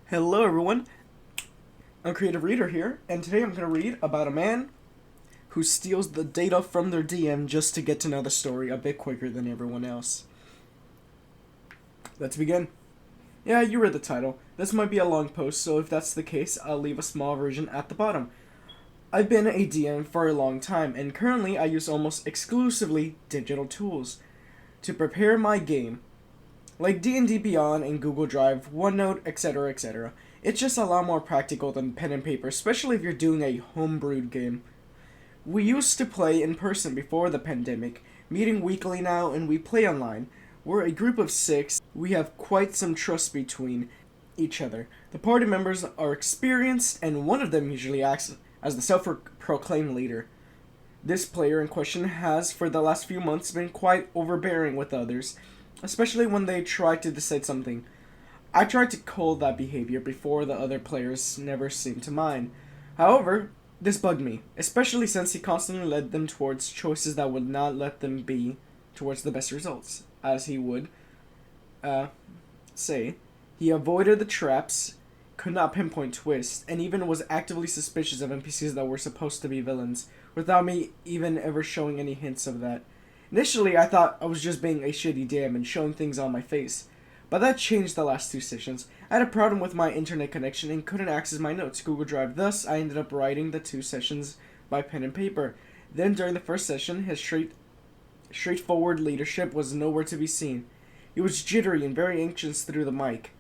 Hello everyone, Uncreative Reader here, and today I'm going to read about a man who steals the data from their DM just to get to know the story a bit quicker than everyone else. Let's begin. Yeah, you read the title. This might be a long post, so if that's the case, I'll leave a small version at the bottom. I've been a DM for a long time, and currently I use almost exclusively digital tools to prepare my game, like D&D Beyond and Google Drive, OneNote, etc., etc. It's just a lot more practical than pen and paper, especially if you're doing a homebrewed game. We used to play in person before the pandemic, meeting weekly now, and we play online. We're a group of 6. We have quite some trust between each other. The party members are experienced, and one of them usually acts as the self-proclaimed leader. This player in question has, for the last few months, been quite overbearing with others, especially when they try to decide something. I tried to cull that behavior before the other players never seemed to mind. However, this bugged me, especially since he constantly led them towards choices that would not let them be towards the best results. As he would say, he avoided the traps, could not pinpoint twists, and even was actively suspicious of NPCs that were supposed to be villains, without me even ever showing any hints of that. Initially, I thought I was just being a shitty DM and showing things on my face, but that changed the last 2 sessions. I had a problem with my internet connection and couldn't access my notes, Google Drive, thus I ended up writing the 2 sessions by pen and paper. Then during the first session, his straightforward leadership was nowhere to be seen. He was jittery and very anxious through the mic.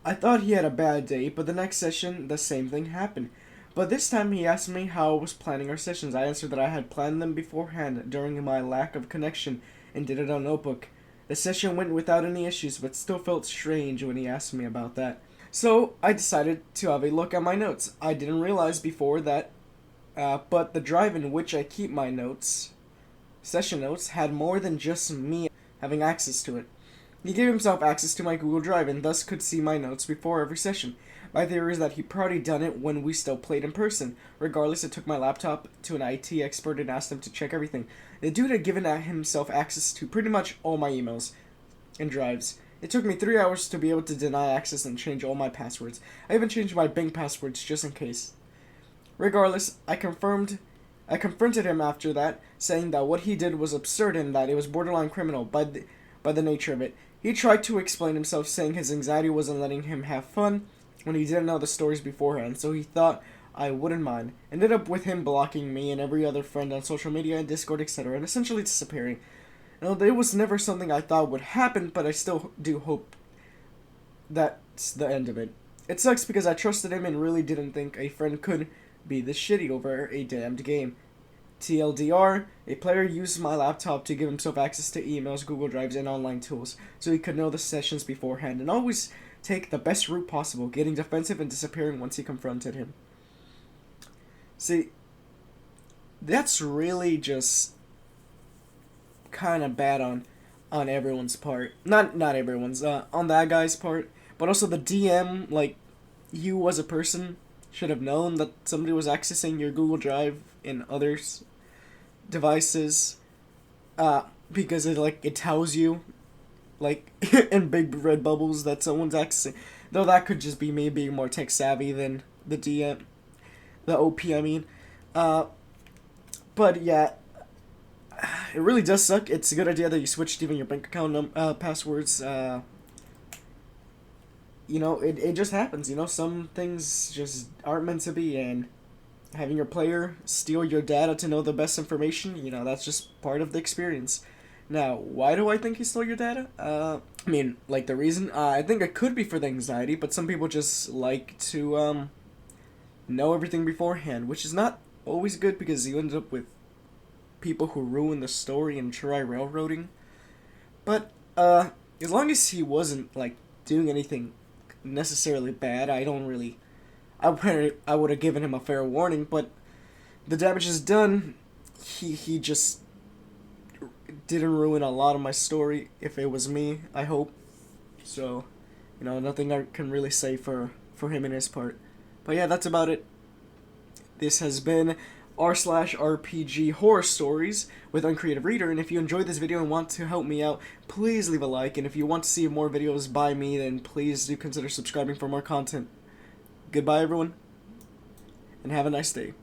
I thought he had a bad day, but the next session, the same thing happened. But this time he asked me how I was planning our sessions. I answered that I had planned them beforehand during my lack of connection and did it on notebook. The session went without any issues, but still felt strange when he asked me about that. So I decided to have a look at my notes. I didn't realize before that, but the drive in which I keep my notes, session notes, had more than just me having access to it. He gave himself access to my Google Drive and thus could see my notes before every session. My theory is that he probably done it when we still played in person. Regardless, I took my laptop to an IT expert and asked him to check everything. The dude had given himself access to pretty much all my emails and drives. It took me 3 hours to be able to deny access and change all my passwords. I even changed my bank passwords just in case. Regardless, I confronted him after that, saying that what he did was absurd and that it was borderline criminal by the nature of it. He tried to explain himself, saying his anxiety wasn't letting him have fun when he didn't know the stories beforehand, so he thought I wouldn't mind. Ended up with him blocking me and every other friend on social media and Discord, etc., and essentially disappearing. It was never something I thought would happen, but I still do hope that's the end of it. It sucks because I trusted him and really didn't think a friend could be this shitty over a damned game. TLDR, a player used my laptop to give himself access to emails, Google Drives, and online tools, so he could know the sessions beforehand, and always take the best route possible, getting defensive and disappearing once he confronted him. See, that's really just kind of bad on everyone's part. Not everyone's, on that guy's part, but also the DM, like, you as a person should have known that somebody was accessing your Google Drive and others' devices, because it tells you, like, in big red bubbles that someone's accessing. Though that could just be me being more tech savvy than the DM, the OP, I mean. But yeah, it really does suck. It's a good idea that you switched even your bank account passwords. It just happens, some things just aren't meant to be, and having your player steal your data to know the best information, that's just part of the experience. Now, why do I think he stole your data? The reason, I think it could be for the anxiety, but some people just like to, know everything beforehand, which is not always good because you end up with people who ruin the story and try railroading. But, as long as he wasn't, doing anything necessarily bad, I would have given him a fair warning, but the damage is done. He just didn't ruin a lot of my story. If it was me, I hope. So, nothing I can really say for him and his part. But yeah, that's about it. This has been r/RPG horror stories with Uncreative Reader, and if you enjoyed this video and want to help me out, please leave a like, and if you want to see more videos by me, then please do consider subscribing for more content. Goodbye, everyone, and have a nice day.